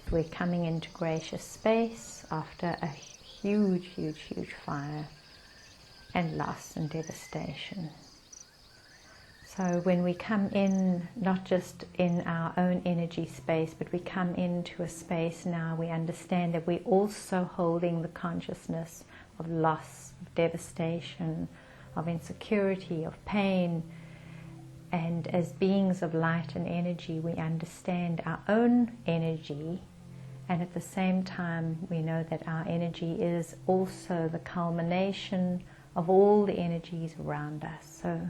We're coming into gracious space after a huge, huge, huge fire and loss and devastation. So when we come in, not just in our own energy space, but we come into a space now, we understand that we're also holding the consciousness of loss, of devastation, of insecurity, of pain. And as beings of light and energy, we understand our own energy, and at the same time we know that our energy is also the culmination of all the energies around us. So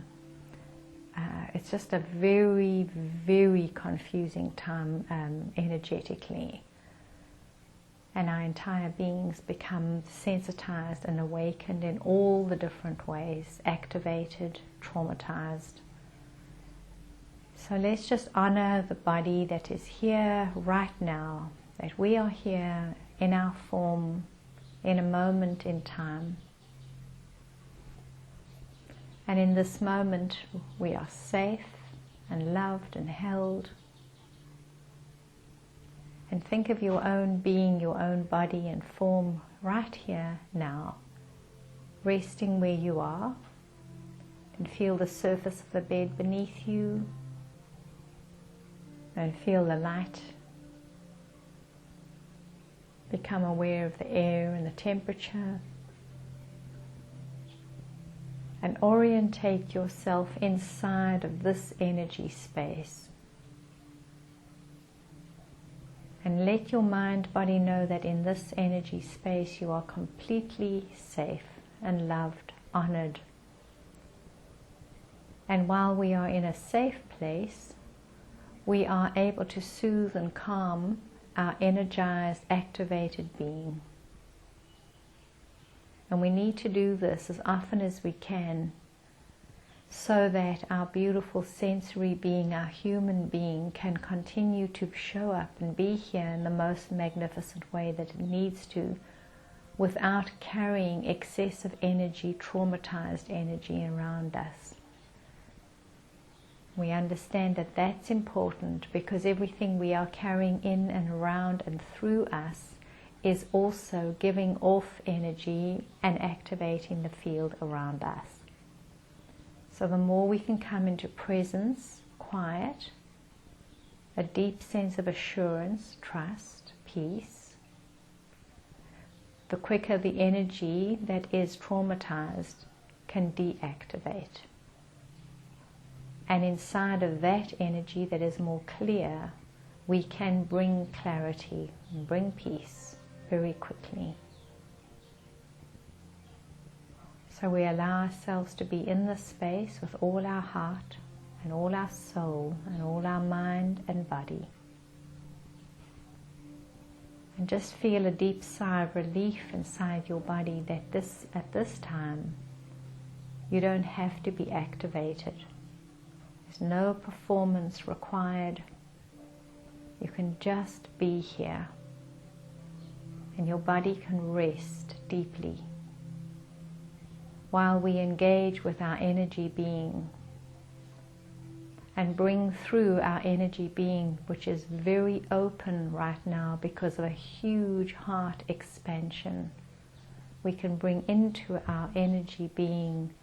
it's just a very, very confusing time energetically. And our entire beings become sensitized and awakened in all the different ways, activated, traumatized. So let's just honor the body that is here right now, that we are here in our form, in a moment in time. And in this moment, we are safe and loved and held. And think of your own being, your own body and form right here now, resting where you are. And feel the surface of the bed beneath you. And feel the light. Become aware of the air and the temperature. And orientate yourself inside of this energy space. And let your mind, body know that in this energy space you are completely safe and loved, honored. And while we are in a safe place, we are able to soothe and calm our energized, activated being. And we need to do this as often as we can so that our beautiful sensory being, our human being, can continue to show up and be here in the most magnificent way that it needs to, without carrying excessive energy, traumatized energy around us. We understand that that's important because everything we are carrying in and around and through us is also giving off energy and activating the field around us. So the more we can come into presence, quiet, a deep sense of assurance, trust, peace, the quicker the energy that is traumatized can deactivate. And inside of that energy that is more clear, we can bring clarity and bring peace very quickly. So we allow ourselves to be in this space with all our heart and all our soul and all our mind and body. And just feel a deep sigh of relief inside your body that at this time you don't have to be activated. There's no performance required. You can just be here. And your body can rest deeply while we engage with our energy being and bring through our energy being, which is very open right now because of a huge heart expansion. We can bring into our energy being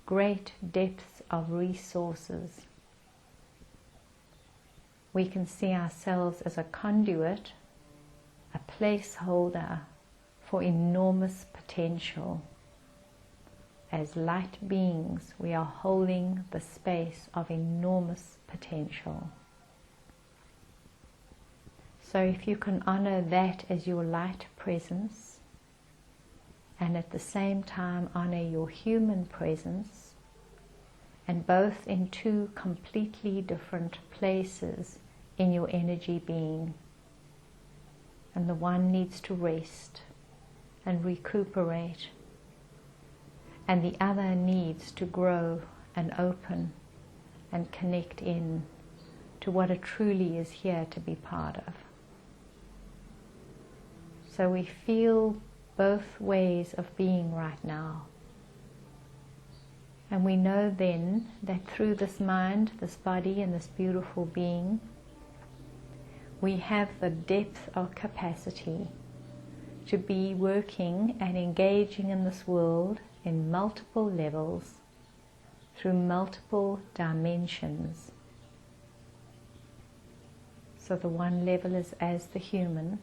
great depths of resources. We can see ourselves as a conduit, a placeholder for enormous potential. As light beings, we are holding the space of enormous potential. So if you can honor that as your light presence, and at the same time honor your human presence, and both in two completely different places in your energy being, and the one needs to rest and recuperate, and the other needs to grow and open and connect in to what it truly is here to be part of. So we feel both ways of being right now. And we know then that through this mind, this body, and this beautiful being, we have the depth of capacity to be working and engaging in this world in multiple levels, through multiple dimensions. So the one level is as the human,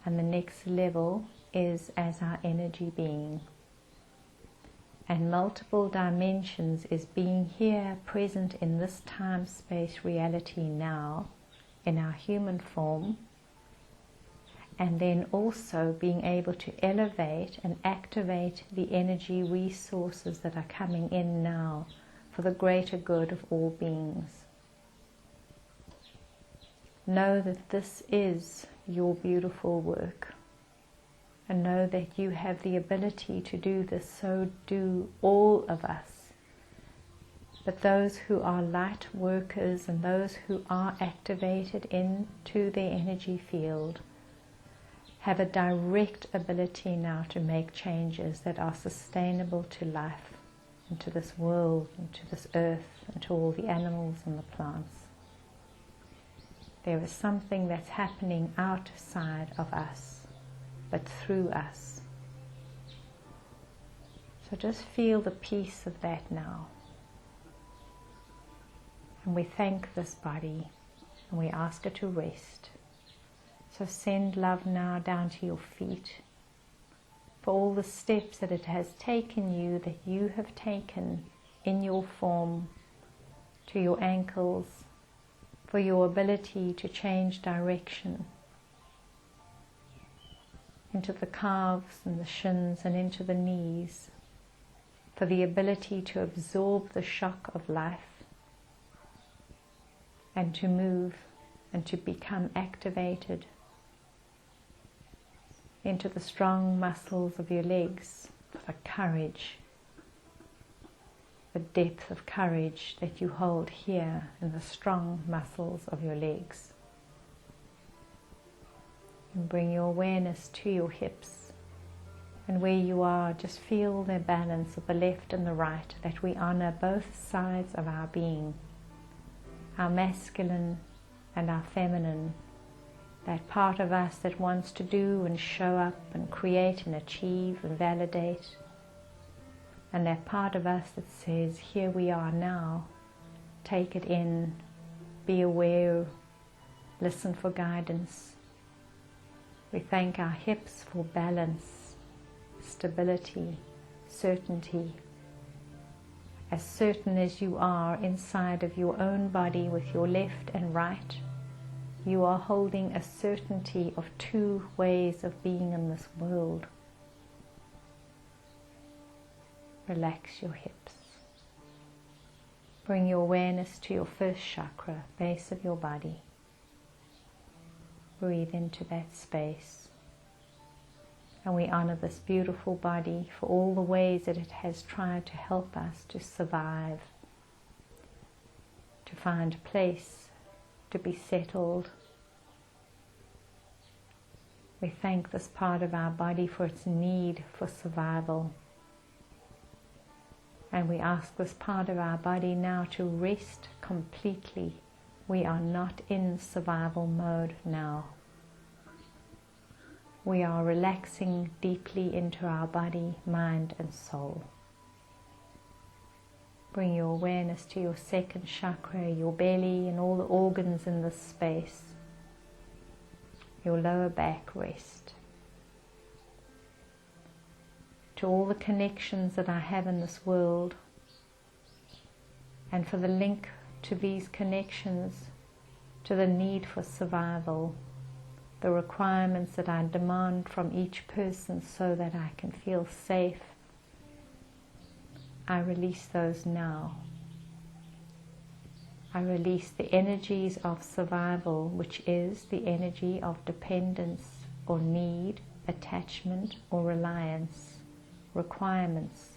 and the next level is as our energy being. And multiple dimensions is being here, present in this time-space reality now, in our human form, and then also being able to elevate and activate the energy resources that are coming in now for the greater good of all beings. Know that this is your beautiful work, and know that you have the ability to do this, so do all of us. But those who are light workers and those who are activated into their energy field have a direct ability now to make changes that are sustainable to life, and to this world, and to this earth, and to all the animals and the plants. There is something that's happening outside of us, but through us. So just feel the peace of that now. And we thank this body, and we ask it to rest. So send love now down to your feet for all the steps that it has taken you, that you have taken in your form, to your ankles, for your ability to change direction, into the calves and the shins and into the knees, for the ability to absorb the shock of life and to move and to become activated, into the strong muscles of your legs, for the courage, the depth of courage that you hold here in the strong muscles of your legs. And bring your awareness to your hips, and where you are, just feel the balance of the left and the right, that we honor both sides of our being, our masculine and our feminine, that part of us that wants to do and show up and create and achieve and validate, and that part of us that says, here we are now, take it in, be aware, listen for guidance. We thank our hips for balance, stability, certainty. As certain as you are inside of your own body with your left and right, you are holding a certainty of two ways of being in this world. Relax your hips. Bring your awareness to your first chakra, base of your body. Breathe into that space. And we honor this beautiful body for all the ways that it has tried to help us to survive, to find a place, to be settled. We thank this part of our body for its need for survival. And we ask this part of our body now to rest completely. We are not in survival mode now. We are relaxing deeply into our body, mind and soul. Bring your awareness to your second chakra, your belly and all the organs in this space. Your lower back rest. To all the connections that I have in this world, and for the link to these connections, to the need for survival, the requirements that I demand from each person so that I can feel safe, I release those now. I release the energies of survival, which is the energy of dependence or need, attachment or reliance, requirements.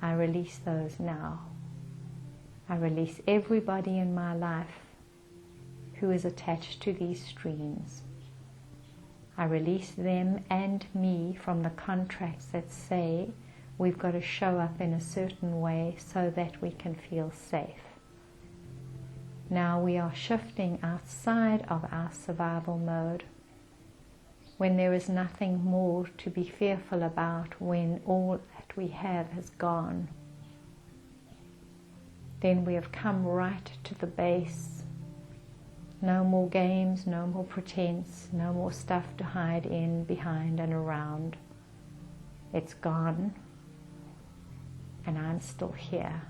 I release those now. I release everybody in my life who is attached to these streams. I release them and me from the contracts that say we've got to show up in a certain way so that we can feel safe. Now we are shifting outside of our survival mode, when there is nothing more to be fearful about, when all that we have has gone. Then we have come right to the base. No more games, no more pretense, no more stuff to hide in, behind and around. It's gone, and I'm still here.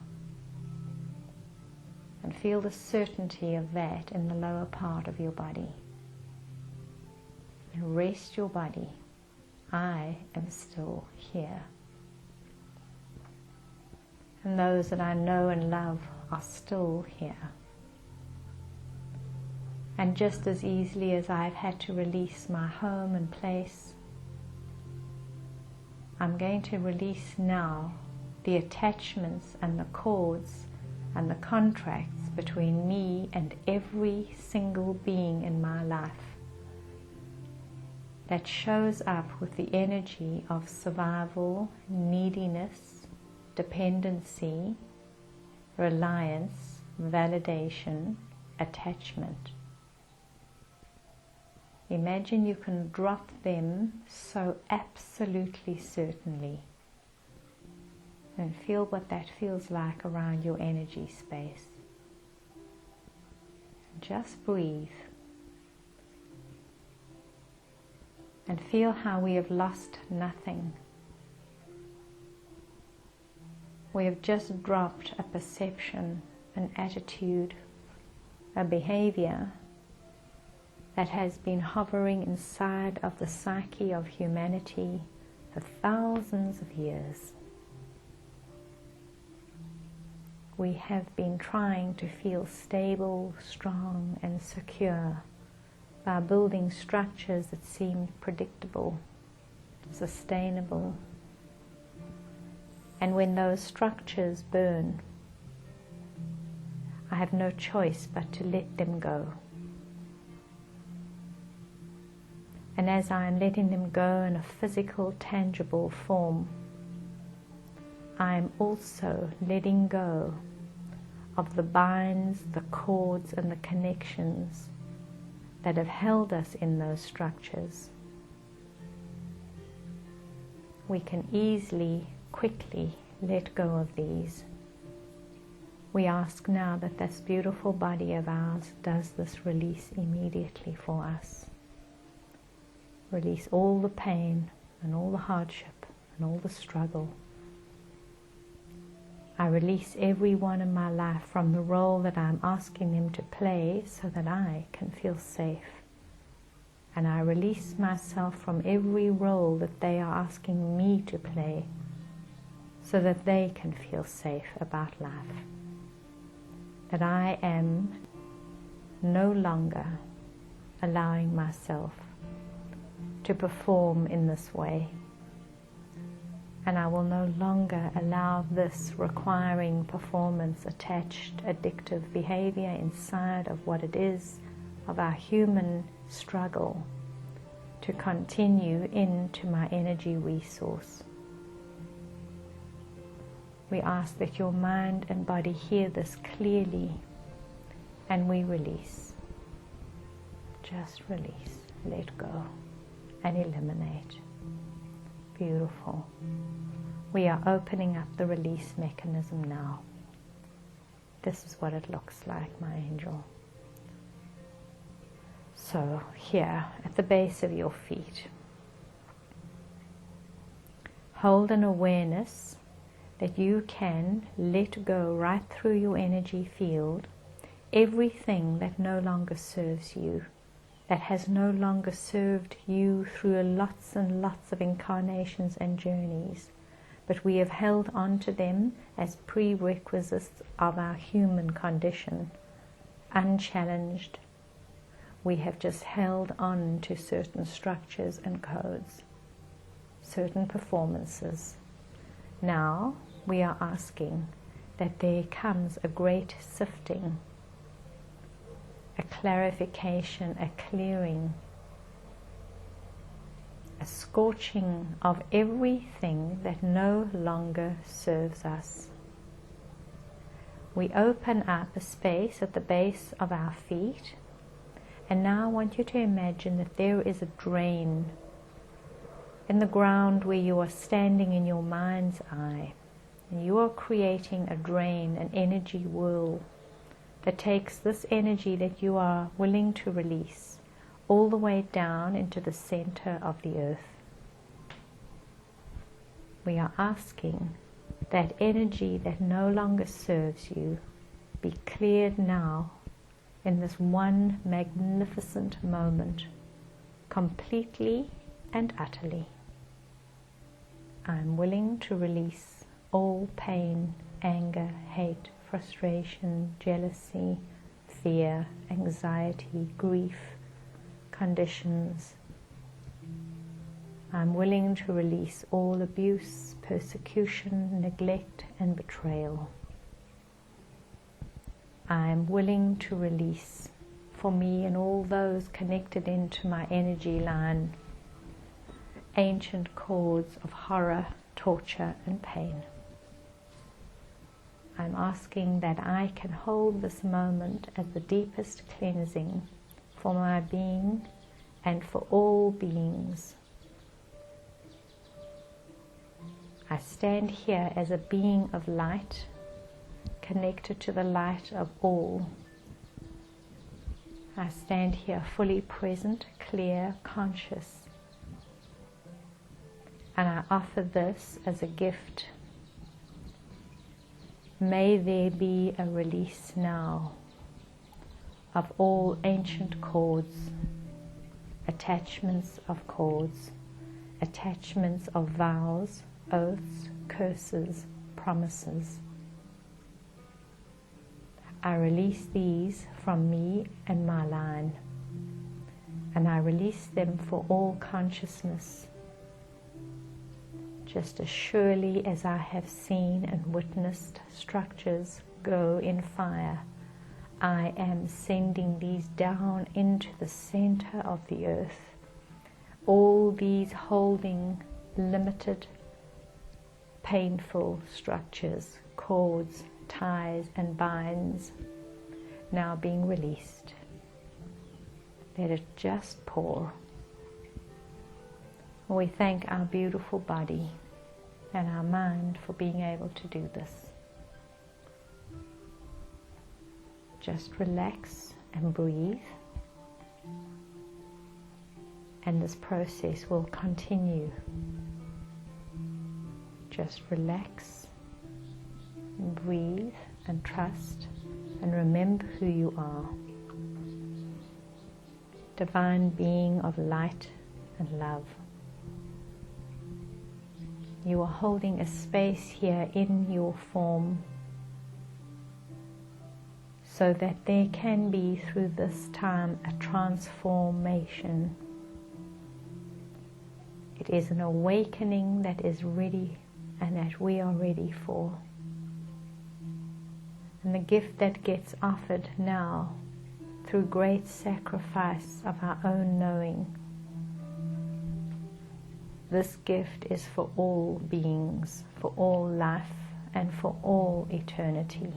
And feel the certainty of that in the lower part of your body. And rest your body. I am still here. And those that I know and love are still here. And just as easily as I've had to release my home and place, I'm going to release now the attachments and the cords and the contracts between me and every single being in my life that shows up with the energy of survival, neediness, dependency, reliance, validation, attachment. Imagine you can drop them so absolutely certainly. And feel what that feels like around your energy space. Just breathe. And feel how we have lost nothing. We have just dropped a perception, an attitude, a behavior that has been hovering inside of the psyche of humanity for thousands of years. We have been trying to feel stable, strong and secure by building structures that seemed predictable, sustainable. And when those structures burn, I have no choice but to let them go. And as I am letting them go in a physical, tangible form, I am also letting go of the binds, the cords and the connections that have held us in those structures. We can easily, quickly let go of these. We ask now that this beautiful body of ours does this release immediately for us. Release all the pain and all the hardship and all the struggle. I release everyone in my life from the role that I'm asking them to play so that I can feel safe. And I release myself from every role that they are asking me to play so that they can feel safe about life. That I am no longer allowing myself to perform in this way. And I will no longer allow this requiring performance attached addictive behavior inside of what it is of our human struggle to continue into my energy resource. We ask that your mind and body hear this clearly, and we release. Just release, let go, and eliminate. Beautiful. We are opening up the release mechanism now. This is what it looks like, my angel. So, here at the base of your feet, hold an awareness that you can let go right through your energy field everything that no longer serves you, that has no longer served you through lots and lots of incarnations and journeys, but we have held on to them as prerequisites of our human condition, unchallenged. We have just held on to certain structures and codes, certain performances. Now we are asking that there comes a great sifting, a clarification, a clearing, a scorching of everything that no longer serves us. We open up a space at the base of our feet, and now I want you to imagine that there is a drain in the ground where you are standing in your mind's eye. And you are creating a drain, an energy whirl that takes this energy that you are willing to release all the way down into the center of the earth. We are asking that energy that no longer serves you be cleared now in this one magnificent moment, completely and utterly. I am willing to release all pain, anger, hate, frustration, jealousy, fear, anxiety, grief, conditions. I'm willing to release all abuse, persecution, neglect, and betrayal. I am willing to release, for me and all those connected into my energy line, ancient cords of horror, torture, and pain. I'm asking that I can hold this moment as the deepest cleansing for my being and for all beings. I stand here as a being of light, connected to the light of all. I stand here fully present, clear, conscious, and I offer this as a gift. May there be a release now of all ancient cords, attachments of cords, attachments of vows, oaths, curses, promises. I release these from me and my line, and I release them for all consciousness. Just as surely as I have seen and witnessed structures go in fire, I am sending these down into the center of the earth. All these holding limited, painful structures, cords, ties, and binds, now being released. Let it just pour. We thank our beautiful body and our mind for being able to do this. Just relax and breathe, and this process will continue. Just relax, breathe, and trust, and remember who you are. Divine being of light and love. You are holding a space here in your form so that there can be through this time a transformation. It is an awakening that is ready and that we are ready for. And the gift that gets offered now through great sacrifice of our own knowing, this gift is for all beings, for all life, and for all eternity.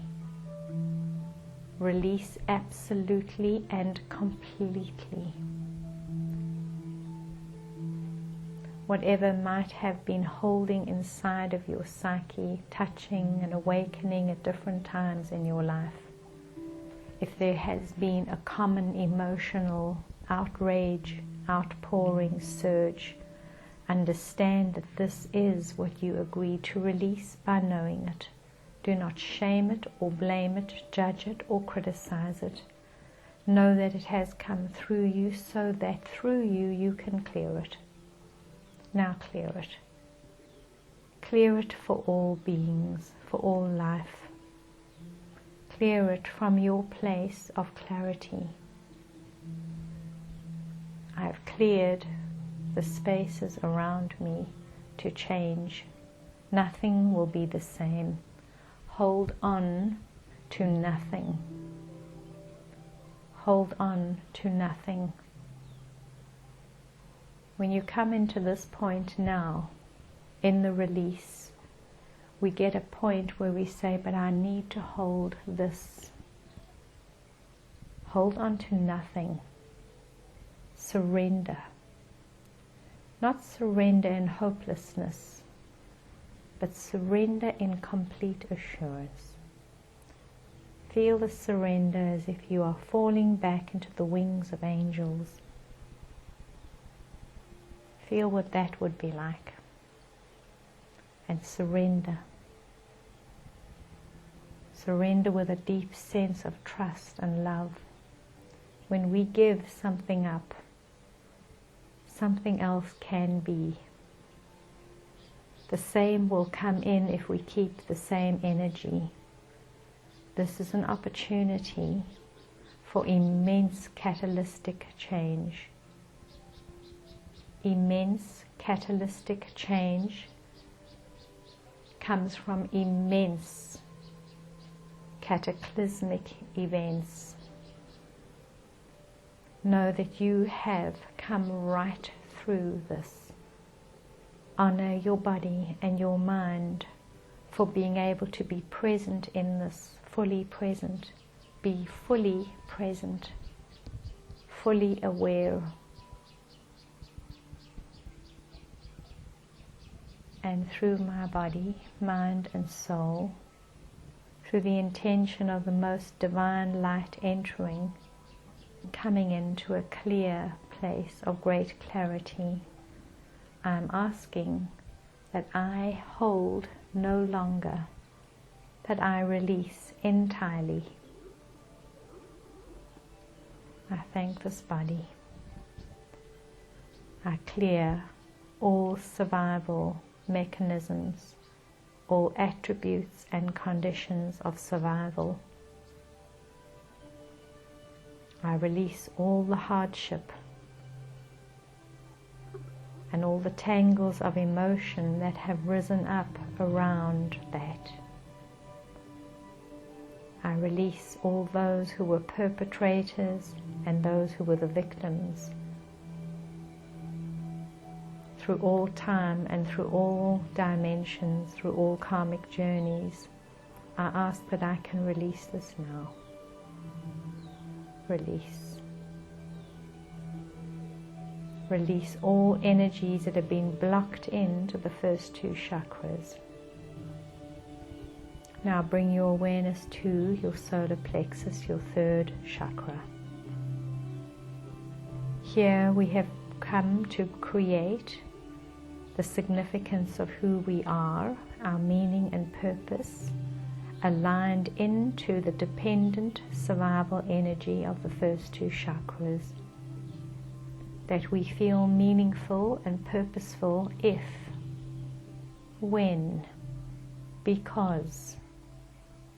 Release absolutely and completely. Whatever might have been holding inside of your psyche, touching and awakening at different times in your life. If there has been a common emotional outrage, outpouring, surge, understand that this is what you agree to release by knowing it. Do not shame it or blame it, judge it or criticize it. Know that it has come through you so that through you you can clear it. Now clear it. Clear it for all beings, for all life. Clear it from your place of clarity. I have cleared the spaces around me to change. Nothing will be the same. Hold on to nothing. Hold on to nothing. When you come into this point now, in the release, we get a point where we say, but I need to hold this. Hold on to nothing. Surrender. Not surrender in hopelessness, but surrender in complete assurance. Feel the surrender as if you are falling back into the wings of angels. Feel what that would be like. And surrender. Surrender with a deep sense of trust and love. When we give something up, something else can be. The same will come in if we keep the same energy. This is an opportunity for immense catalytic change. Immense catalytic change comes from immense cataclysmic events. Know that you have come right through this. Honor your body and your mind for being able to be present in this, fully present. Be fully present, fully aware. And through my body, mind and soul, through the intention of the most divine light entering, coming into a clear place of great clarity, I am asking that I hold no longer, that I release entirely. I thank this body. I clear all survival mechanisms, all attributes and conditions of survival. I release all the hardship and all the tangles of emotion that have risen up around that. I release all those who were perpetrators and those who were the victims. Through all time and through all dimensions, through all karmic journeys, I ask that I can release this now. Release. Release all energies that have been blocked into the first two chakras. Now bring your awareness to your solar plexus, your third chakra. Here we have come to create the significance of who we are, our meaning and purpose, aligned into the dependent survival energy of the first two chakras. That we feel meaningful and purposeful if, when, because,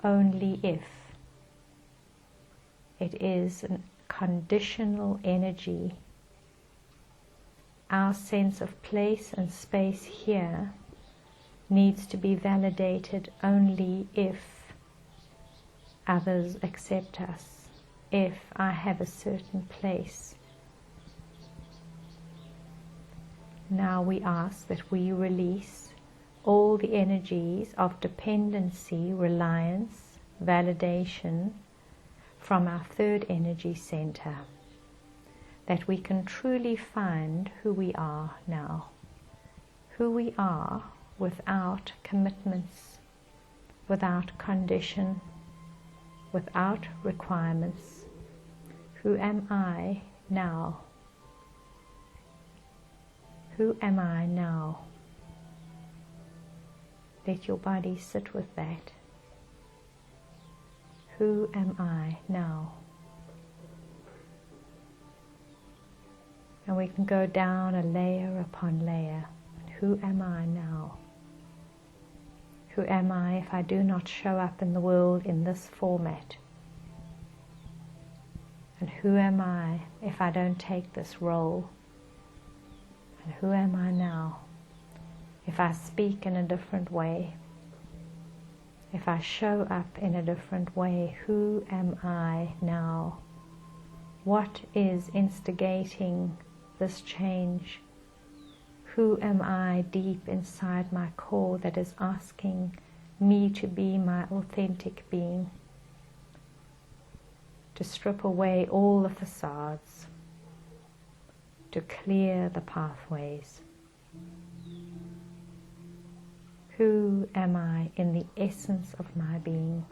only if. It is a conditional energy. Our sense of place and space here needs to be validated only if others accept us, if I have a certain place. Now we ask that we release all the energies of dependency, reliance, validation from our third energy center, that we can truly find who we are now, who we are without commitments, without condition, without requirements. Who am I now? Who am I now? Let your body sit with that. Who am I now? And we can go down a layer upon layer. Who am I now? Who am I if I do not show up in the world in this format? And who am I if I don't take this role? And who am I now if I speak in a different way? If I show up in a different way, who am I now? What is instigating this change? Who am I deep inside my core that is asking me to be my authentic being, to strip away all the facades, to clear the pathways. Who am I in the essence of my being,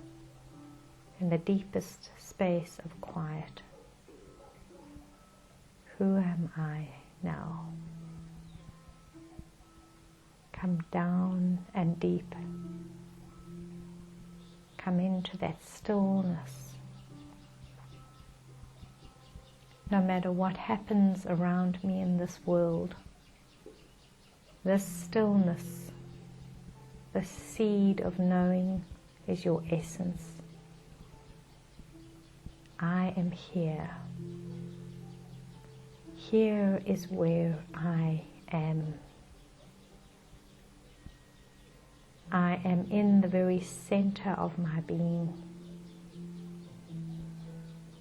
in the deepest space of quiet? Who am I now? Come down and deep. Come into that stillness. No matter what happens around me in this world, this stillness, the seed of knowing, is your essence. I am here. Here is where I am. I am in the very center of my being.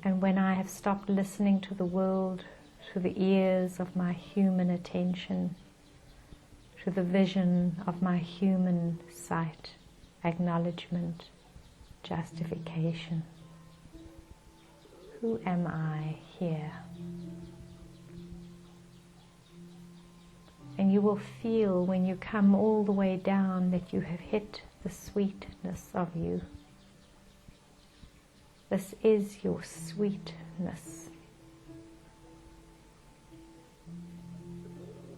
And when I have stopped listening to the world through the ears of my human attention, through the vision of my human sight, acknowledgement, justification, who am I here? And you will feel when you come all the way down that you have hit the sweetness of you. This is your sweetness.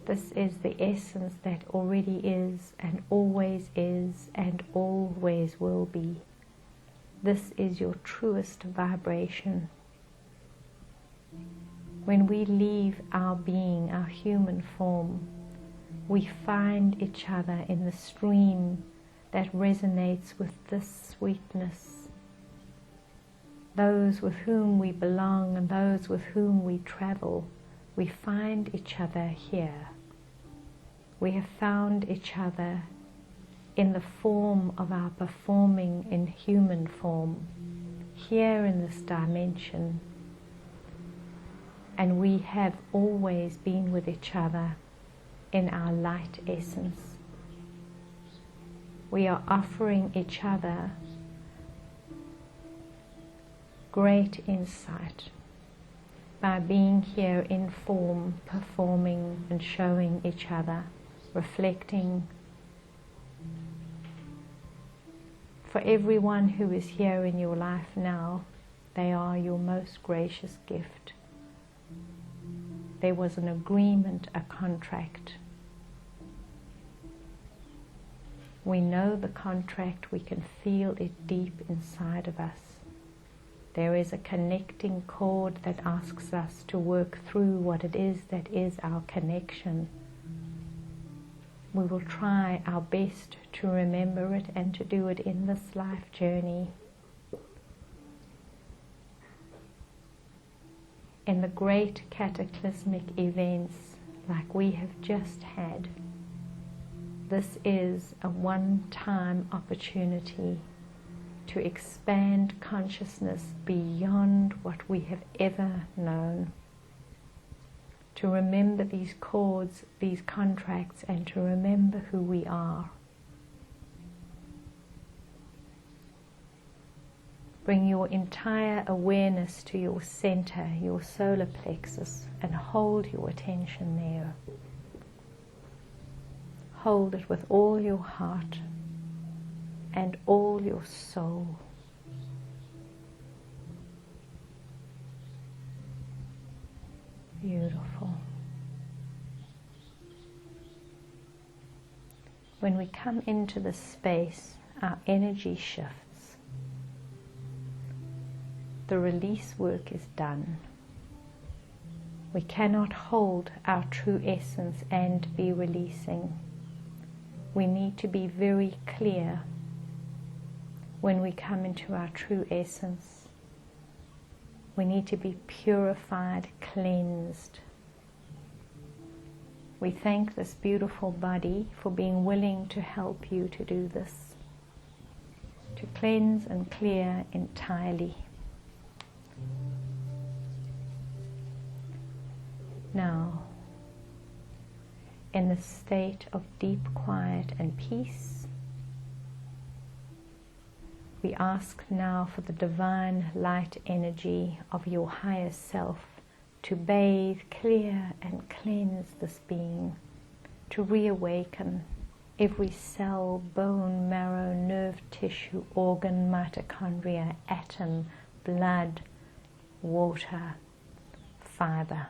This is the essence that already is and always will be. This is your truest vibration. When we leave our being, our human form, we find each other in the stream that resonates with this sweetness. Those with whom we belong and those with whom we travel, we find each other here. We have found each other in the form of our performing in human form, here in this dimension. And we have always been with each other in our light essence. We are offering each other great insight by being here in form, performing and showing each other, reflecting. For everyone who is here in your life now, they are your most gracious gift. There was an agreement, a contract. We know the contract, we can feel it deep inside of us. There is a connecting cord that asks us to work through what it is that is our connection. We will try our best to remember it and to do it in this life journey. In the great cataclysmic events like we have just had, this is a one-time opportunity to expand consciousness beyond what we have ever known. To remember these cords, these contracts, and to remember who we are. Bring your entire awareness to your center, your solar plexus, and hold your attention there. Hold it with all your heart and all your soul. Beautiful. When we come into the space, our energy shifts. The release work is done. We cannot hold our true essence and be releasing. We need to be very clear when we come into our true essence. We need to be purified, cleansed. We thank this beautiful body for being willing to help you to do this, to cleanse and clear entirely. Now, in the state of deep quiet and peace, We ask now for the divine light energy of your higher self to bathe, clear and cleanse this being, to reawaken every cell, bone, marrow, nerve tissue, organ, mitochondria, atom, blood, water, fiber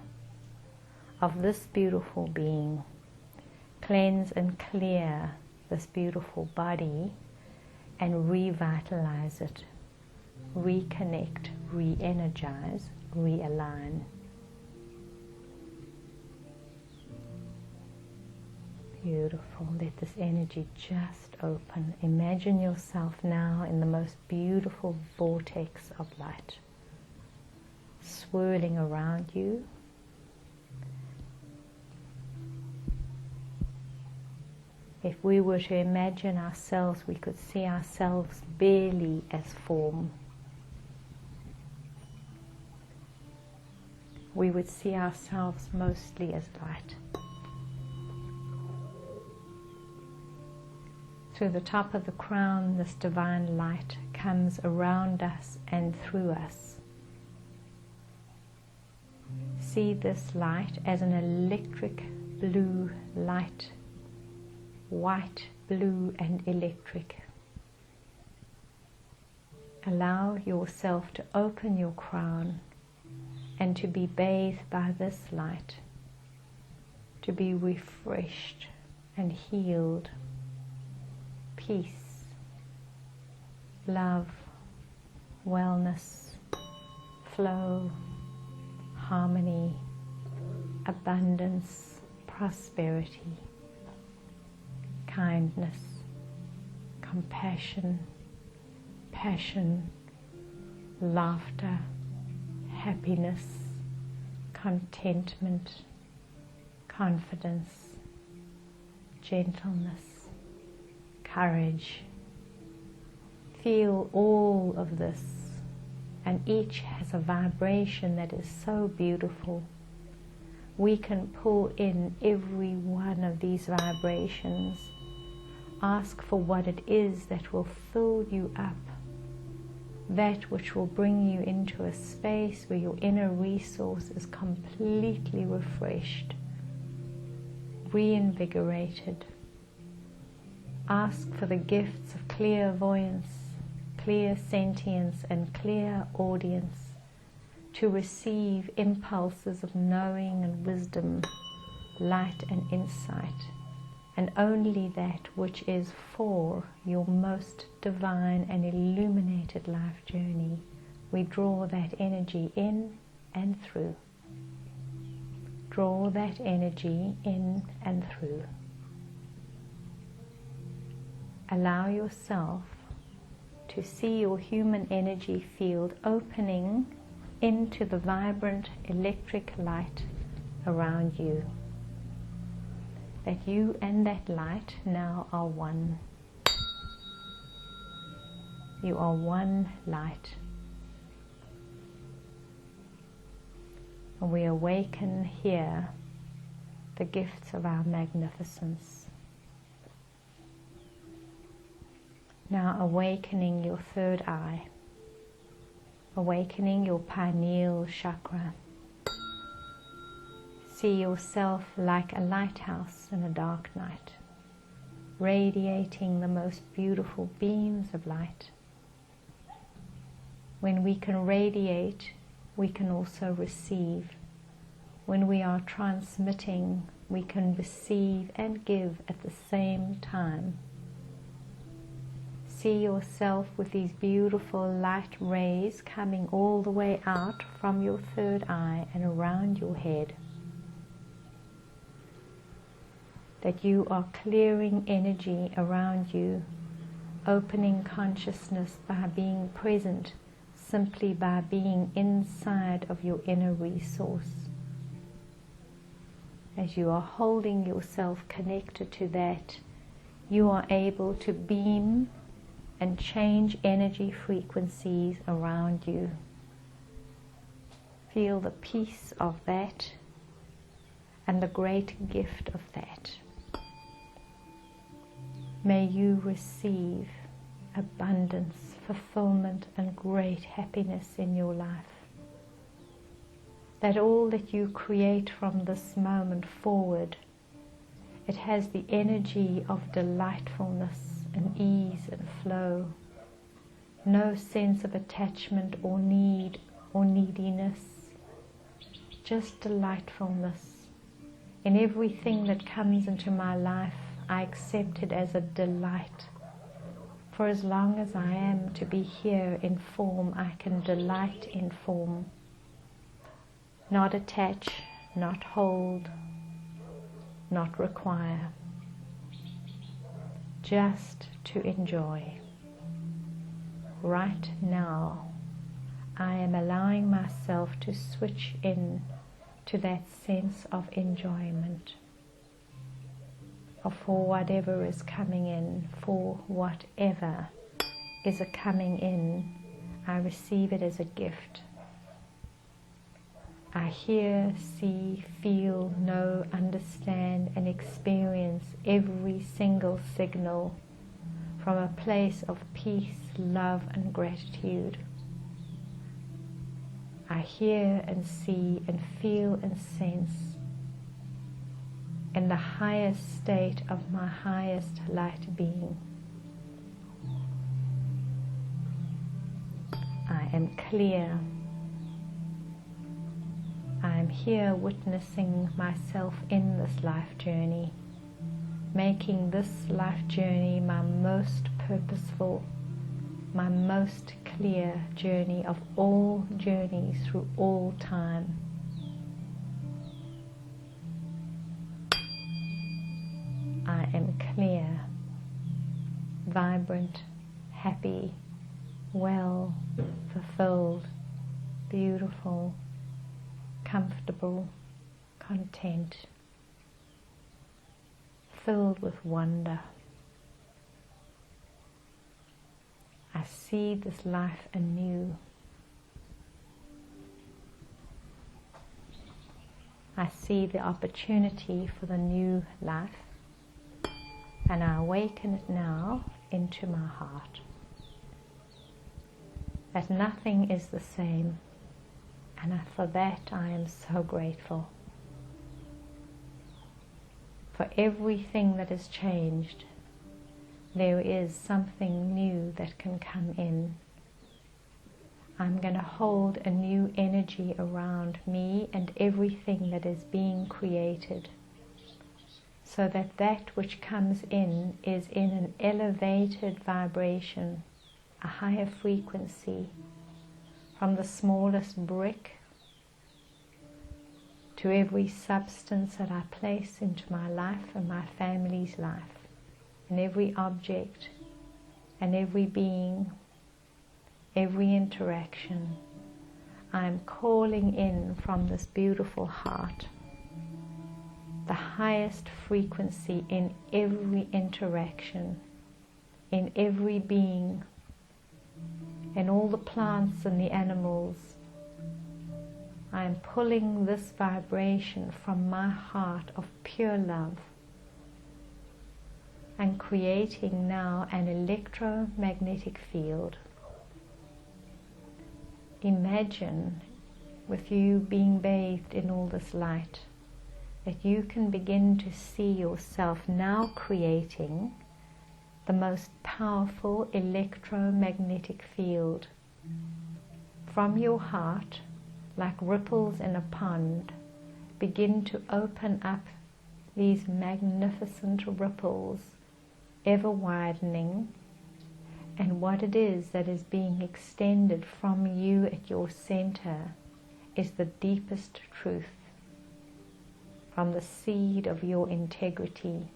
of this beautiful being. Cleanse and clear this beautiful body and revitalize it, reconnect, re-energize, realign. Beautiful. Let this energy just open. Imagine yourself now in the most beautiful vortex of light, swirling around you. If we were to imagine ourselves, we could see ourselves barely as form. We would see ourselves mostly as light. Through the top of the crown, this divine light comes around us and through us. See this light as an electric blue light, white, blue and electric. Allow yourself to open your crown and to be bathed by this light, to be refreshed and healed. Peace, love, wellness, flow, harmony, abundance, prosperity, kindness, compassion, passion, laughter, happiness, contentment, confidence, gentleness, courage. Feel all of this, and each has a vibration that is so beautiful. We can pull in every one of these vibrations. Ask for what it is that will fill you up, that which will bring you into a space where your inner resource is completely refreshed, reinvigorated. Ask for the gifts of clairvoyance, clear sentience and clear audience to receive impulses of knowing and wisdom, light and insight, and only that which is for your most divine and illuminated life journey. We draw that energy in and through. Draw that energy in and through. Allow yourself to see your human energy field opening into the vibrant electric light around you. That you and that light now are one. You are one light. And we awaken here the gifts of our magnificence. Now awakening your third eye, awakening your pineal chakra. See yourself like a lighthouse in a dark night, radiating the most beautiful beams of light. When we can radiate, we can also receive. When we are transmitting, we can receive and give at the same time. See yourself with these beautiful light rays coming all the way out from your third eye and around your head. That you are clearing energy around you, opening consciousness by being present, simply by being inside of your inner resource. As you are holding yourself connected to that, you are able to beam and change energy frequencies around you. Feel the peace of that and the great gift of that. May you receive abundance, fulfillment and great happiness in your life. That all that you create from this moment forward, it has the energy of delightfulness and ease and flow. No sense of attachment or need or neediness, just delightfulness. In everything that comes into my life, I accept it as a delight. For as long as I am to be here in form, I can delight in form. Not attach, not hold, not require. Just to enjoy. Right now, I am allowing myself to switch in to that sense of enjoyment. For whatever is coming in, for whatever is a coming in, I receive it as a gift. I hear, see, feel, know, understand and experience every single signal from a place of peace, love and gratitude. I hear and see and feel and sense in the highest state of my highest light being. I am clear. I am here witnessing myself in this life journey, making this life journey my most purposeful, my most clear journey of all journeys through all time. I am clear, vibrant, happy, well, fulfilled, beautiful, comfortable, content, filled with wonder. I see this life anew. I see the opportunity for the new life, and I awaken it now into my heart. That nothing is the same, and for that I am so grateful. For everything that has changed, there is something new that can come in. I'm going to hold a new energy around me and everything that is being created, so that that which comes in is in an elevated vibration, a higher frequency, from the smallest brick to every substance that I place into my life and my family's life, and every object and every being, every interaction. I am calling in from this beautiful heart the highest frequency in every interaction, in every being, in all the plants and the animals. I am pulling this vibration from my heart of pure love and creating now an electromagnetic field. Imagine, with you being bathed in all this light, that you can begin to see yourself now creating the most powerful electromagnetic field from your heart. Like ripples in a pond, begin to open up these magnificent ripples, ever widening, and what it is that is being extended from you at your center is the deepest truth, from the seed of your integrity.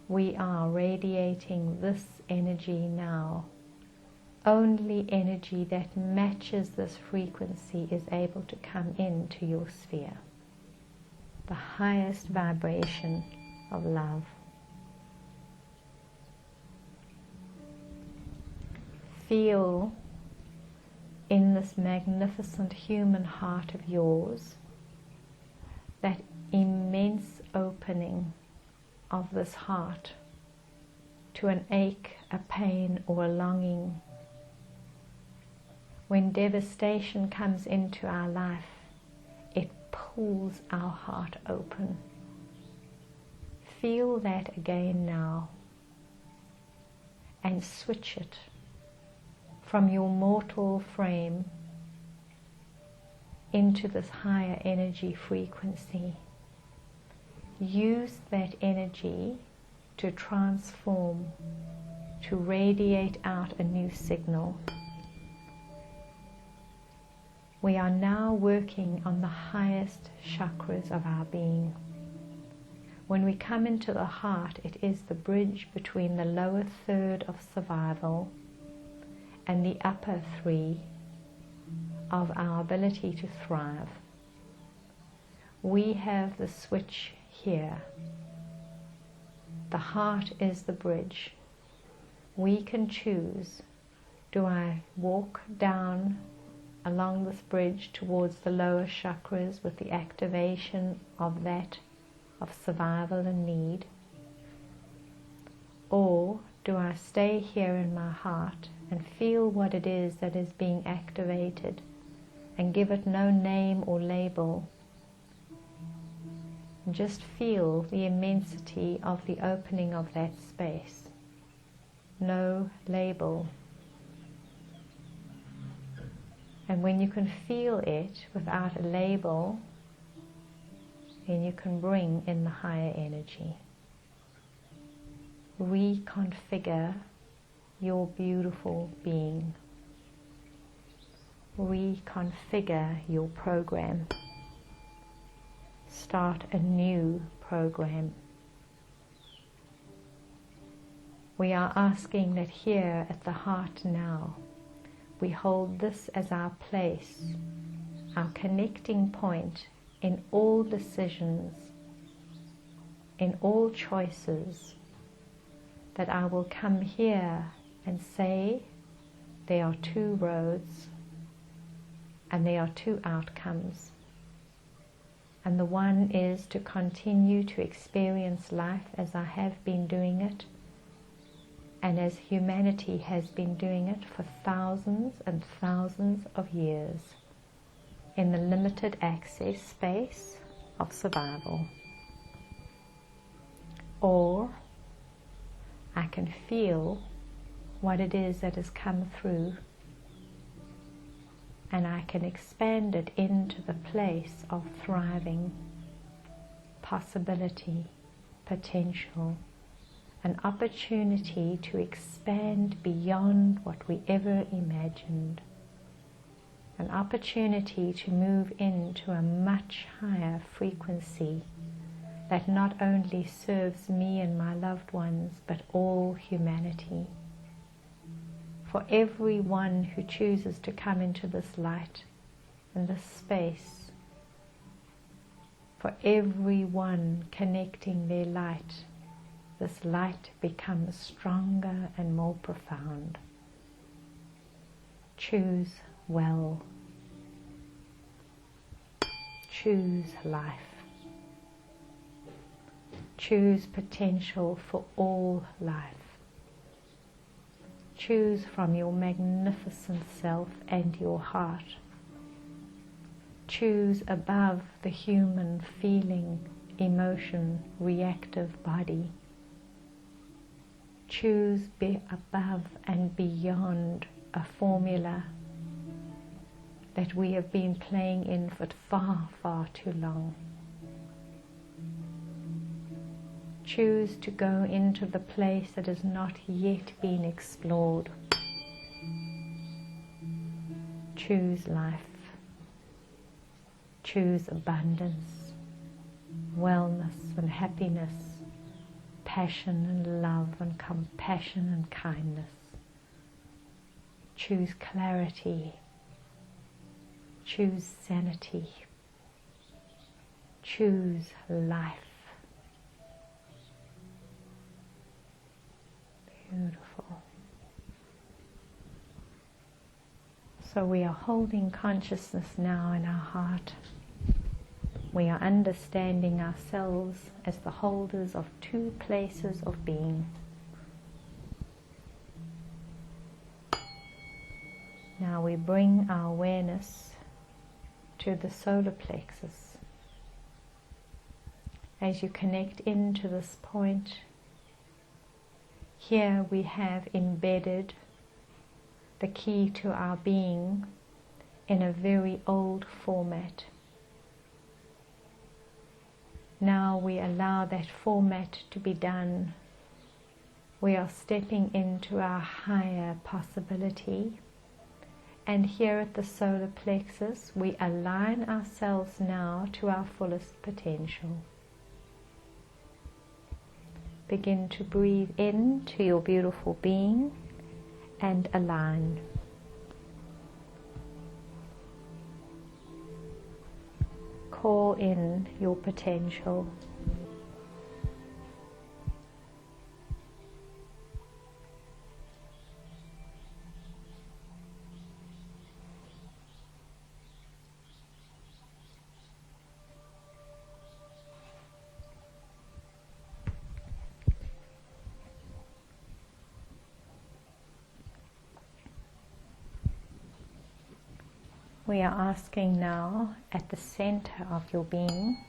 We are radiating this energy now. Only energy that matches this frequency is able to come into your sphere. The highest vibration of love. Feel in this magnificent human heart of yours that immense opening of this heart to an a pain or a longing. When devastation comes into our life, it pulls our heart open. Feel that again now, and switch it from your mortal frame into this higher energy frequency. Use that energy to transform, to radiate out a new signal. We are now working on the highest chakras of our being. When we come into the heart, it is the bridge between the lower third of survival and the upper three of our ability to thrive. We have the switch here. The heart is the bridge. We can choose, do I walk down along this bridge towards the lower chakras with the activation of that, of survival and need? Or do I stay here in my heart and feel what it is that is being activated and give it no name or label? And just feel the immensity of the opening of that space. No label. And when you can feel it without a label, then you can bring in the higher energy. Reconfigure your beautiful being. Reconfigure your program. Start a new program. We are asking that here at the heart now, we hold this as our place, our connecting point in all decisions, in all choices, that I will come here and say there are two roads and there are two outcomes. And the one is to continue to experience life as I have been doing it, and as humanity has been doing it for thousands and thousands of years, in the limited access space of survival. Or I can feel what it is that has come through, and I can expand it into the place of thriving, possibility, potential, an opportunity to expand beyond what we ever imagined, an opportunity to move into a much higher frequency that not only serves me and my loved ones, but all humanity. For everyone who chooses to come into this light and this space, for everyone connecting their light, this light becomes stronger and more profound. Choose well. Choose life. Choose potential for all life. Choose from your magnificent self and your heart. Choose above the human feeling, emotion, reactive body. Choose be above and beyond a formula that we have been playing in for far, far too long. Choose to go into the place that has not yet been explored. Choose life. Choose abundance, wellness and happiness, passion and love and compassion and kindness. Choose clarity. Choose sanity. Choose life. Beautiful. So we are holding consciousness now in our heart. We are understanding ourselves as the holders of two places of being. Now we bring our awareness to the solar plexus. As you connect into this point, here we have embedded the key to our being in a very old format. Now we allow that format to be done. We are stepping into our higher possibility. And here at the solar plexus, we align ourselves now to our fullest potential. Begin to breathe into your beautiful being and align. Call in your potential. We are asking now at the center of your being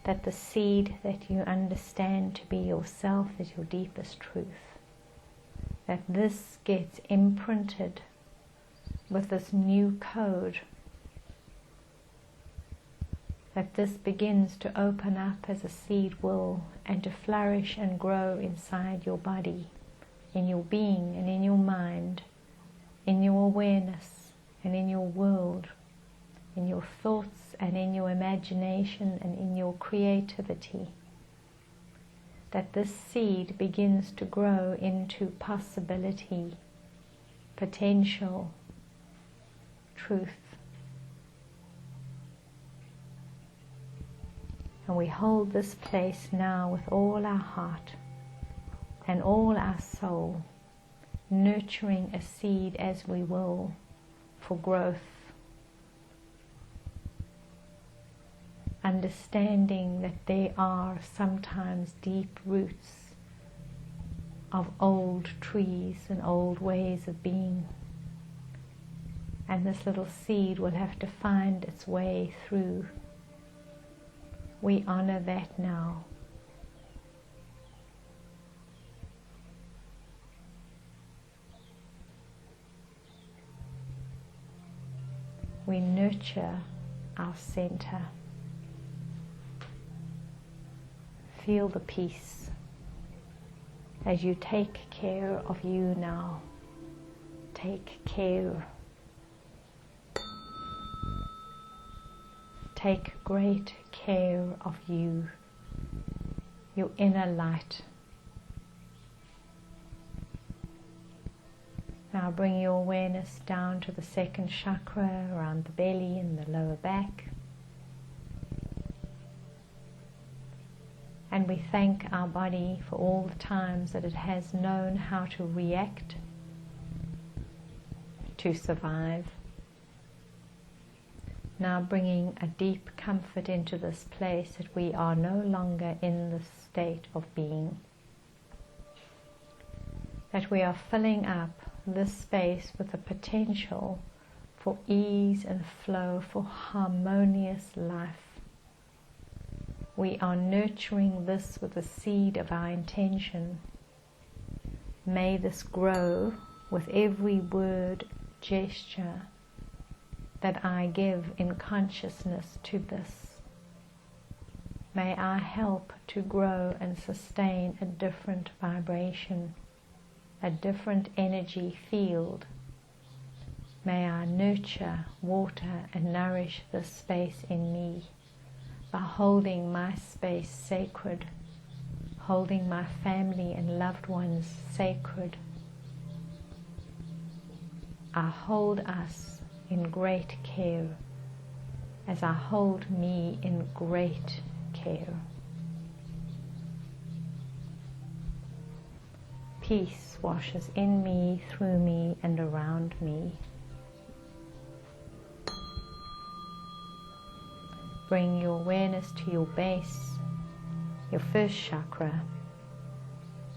that the seed that you understand to be yourself is your deepest truth, that this gets imprinted with this new code, that this begins to open up as a seed will and to flourish and grow inside your body, in your being and in your mind, in your awareness and in your world, in your thoughts and in your imagination and in your creativity. That this seed begins to grow into possibility, potential, truth. And we hold this place now with all our heart and all our soul, nurturing a seed as we will for growth, understanding that there are sometimes deep roots of old trees and old ways of being, and this little seed will have to find its way through. We honor that now. We nurture our center. Feel the peace as you take care of you now. Take care. Take great care of you, your inner light. Now bring your awareness down to the second chakra, around the belly and the lower back. And we thank our body for all the times that it has known how to react, to survive. Now bringing a deep comfort into this place that we are no longer in this state of being. That we are filling up this space with the potential for ease and flow, for harmonious life. We are nurturing this with the seed of our intention. May this grow with every word, gesture that I give in consciousness to this. May I help to grow and sustain a different vibration, a different energy field. May I nurture, water and nourish this space in me by holding my space sacred, holding my family and loved ones sacred. I hold us in great care as I hold me in great care. Peace washes in me, through me and around me. Bring your awareness to your base, your first chakra,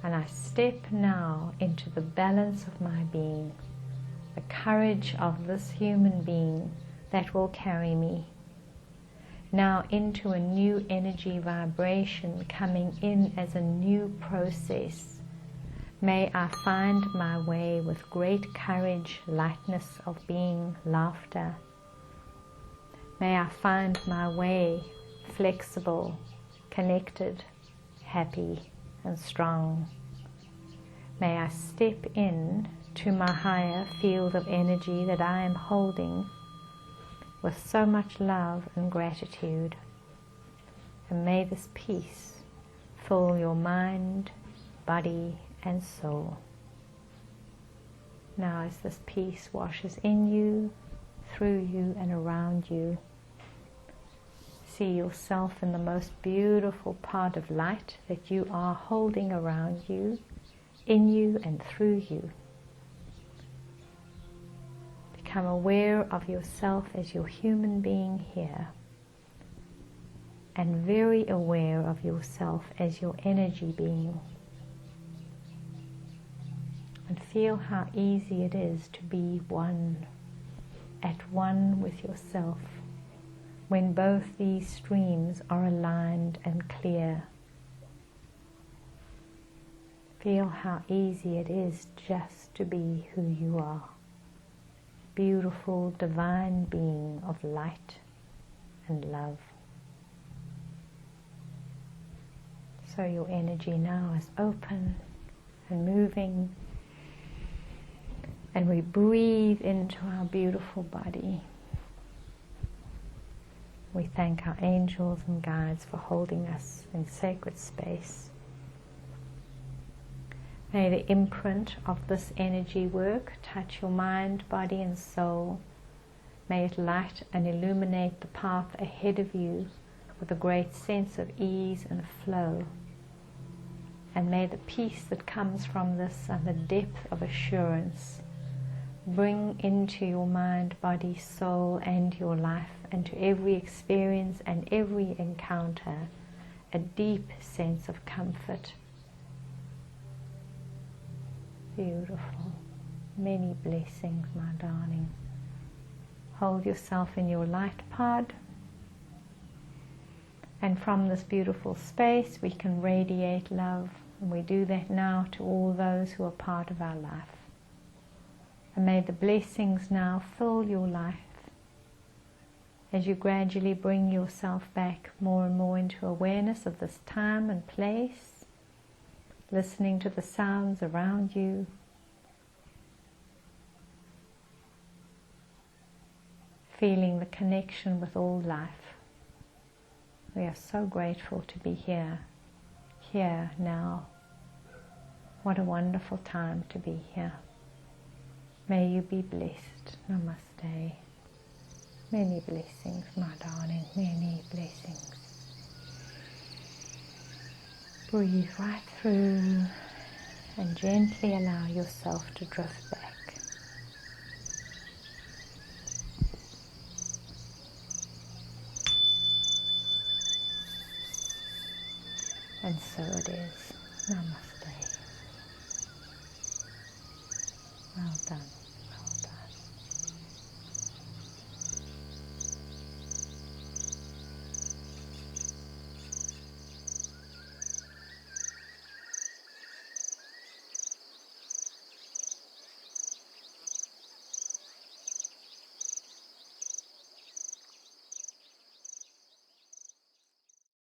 and I step now into the balance of my being, the courage of this human being that will carry me now into a new energy vibration coming in as a new process. May I find my way with great courage, lightness of being, laughter. May I find my way flexible, connected, happy and strong. May I step in to my higher field of energy that I am holding with so much love and gratitude. And may this peace fill your mind, body and soul. Now as this peace washes in you, through you and around you, see yourself in the most beautiful part of light that you are holding around you, in you and through you. Become aware of yourself as your human being here, and very aware of yourself as your energy being. And feel how easy it is to be one, at one with yourself, when both these streams are aligned and clear. Feel how easy it is just to be who you are. Beautiful, divine being of light and love. So your energy now is open and moving, and we breathe into our beautiful body. We thank our angels and guides for holding us in sacred space. May the imprint of this energy work touch your mind, body and soul. May it light and illuminate the path ahead of you with a great sense of ease and flow. And may the peace that comes from this and the depth of assurance bring into your mind, body, soul and your life, and to every experience and every encounter, a deep sense of comfort. Beautiful. Many blessings, my darling. Hold yourself in your light pod. And from this beautiful space we can radiate love. And we do that now to all those who are part of our life. And may the blessings now fill your life as you gradually bring yourself back more and more into awareness of this time and place, listening to the sounds around you, feeling the connection with all life. We are so grateful to be here now. What a wonderful time to be here. May you be blessed. Namaste. Many blessings, my darling, many blessings. Breathe right through and gently allow yourself to drift back. And so it is. Namaste. Well done.